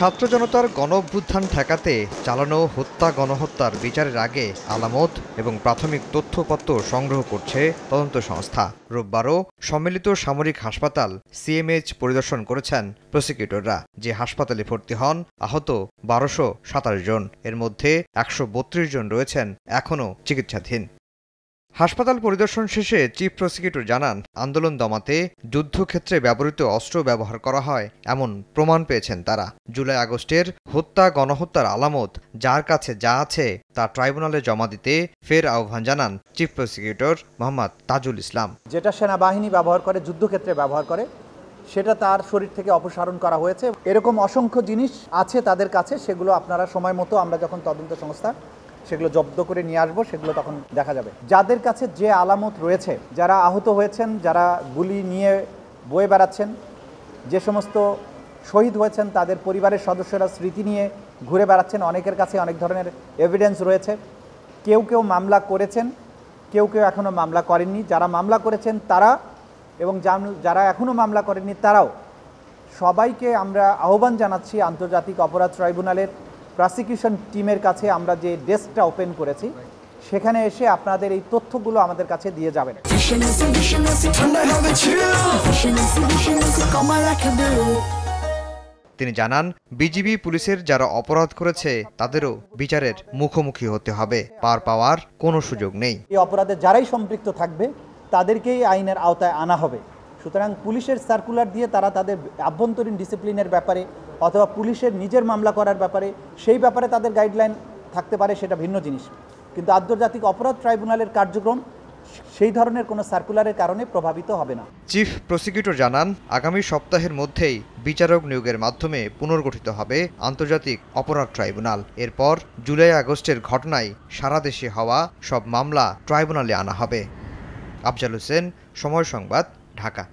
ছাত্র জনতার গণ-অভ্যুত্থান ঠেকাতে চালানো হত্যা গণহত্যার বিচারের আগে আলামত এবং প্রাথমিক তথ্যপত্র সংগ্রহ করছে তদন্ত সংস্থা। রোববারও সম্মিলিত সামরিক হাসপাতাল সিএমএইচ পরিদর্শন করেছেন প্রসিকিউটররা। যে হাসপাতালে ভর্তি হন আহত ১২২৭ জন, এর মধ্যে ১৩২ জন রয়েছেন এখনও চিকিৎসাধীন। হাসপাতাল পরিদর্শন শেষে চিফ প্রসিকিউটর জানান, আন্দোলন দমাতে যুদ্ধক্ষেত্রে ব্যবহৃত অস্ত্র ব্যবহার করা হয় এমন প্রমাণ পেয়েছেন তারা। জুলাই আগস্টের হত্যা গণহত্যার আলামত যার কাছে যা আছে তা ট্রাইব্যুনালে জমা দিতে ফের আহ্বান জানান চিফ প্রসিকিউটর মোহাম্মদ তাজুল ইসলাম। যেটা সেনাবাহিনী ব্যবহার করে, যুদ্ধক্ষেত্রে ব্যবহার করে, সেটা তার শরীর থেকে অপসারণ করা হয়েছে। এরকম অসংখ্য জিনিস আছে তাদের কাছে, সেগুলো আপনারা সময় মতো আমরা যখন তদন্ত সংস্থা সেগুলো জব্দ করে নিয়ে আসবো, সেগুলো তখন দেখা যাবে। যাদের কাছে যে আলামত রয়েছে, যারা আহত হয়েছেন, যারা গুলি নিয়ে বয়ে বেড়াচ্ছেন, যে সমস্ত শহীদ হয়েছেন তাদের পরিবারের সদস্যরা স্মৃতি নিয়ে ঘুরে বেড়াচ্ছেন, অনেকের কাছে অনেক ধরনের এভিডেন্স রয়েছে। কেউ কেউ মামলা করেছেন, কেউ কেউ এখনও মামলা করেননি। যারা মামলা করেছেন তারা এবং যারা এখনও মামলা করেননি তারাও, সবাইকে আমরা আহ্বান জানাচ্ছি আন্তর্জাতিক অপরাধ ট্রাইব্যুনালের প্রসিকিউশন টিমের কাছে আমরা যে ডেস্কটা ওপেন করেছি সেখানে এসে আপনাদের এই তথ্যগুলো আমাদের কাছে দিয়ে যাবেন। তিনি জানান, বিজিবি পুলিশের যারা অপরাধ করেছে তাদেরও বিচারের মুখোমুখি হতে হবে, পার পাওয়ার কোনো সুযোগ নেই। এই অপরাধে যারাই সম্পৃক্ত থাকবে তাদেরকেই আইনের আওতায় আনা হবে। সুতরাং পুলিশের সার্কুলার দিয়ে তারা তাদের আভ্যন্তরীণ ডিসিপ্লিনের ব্যাপারে অথবা পুলিশের নিজের মামলা করার ব্যাপারে সেই ব্যাপারে তাদের গাইডলাইন থাকতে পারে, সেটা ভিন্ন জিনিস। কিন্তু আন্তর্জাতিক অপরাধ ট্রাইব্যুনালের কার্যক্রম সেই ধরনের কোনো সার্কুলারের কারণে প্রভাবিত হবে না। চিফ প্রসিকিউটর জানান, আগামী সপ্তাহের মধ্যেই বিচারক নিয়োগের মাধ্যমে পুনর্গঠিত হবে আন্তর্জাতিক অপরাধ ট্রাইব্যুনাল। এরপর জুলাই আগস্টের ঘটনায় সারা দেশে হওয়া সব মামলা ট্রাইব্যুনালে আনা হবে। আফজাল হোসেন, সময় সংবাদ, ঢাকা।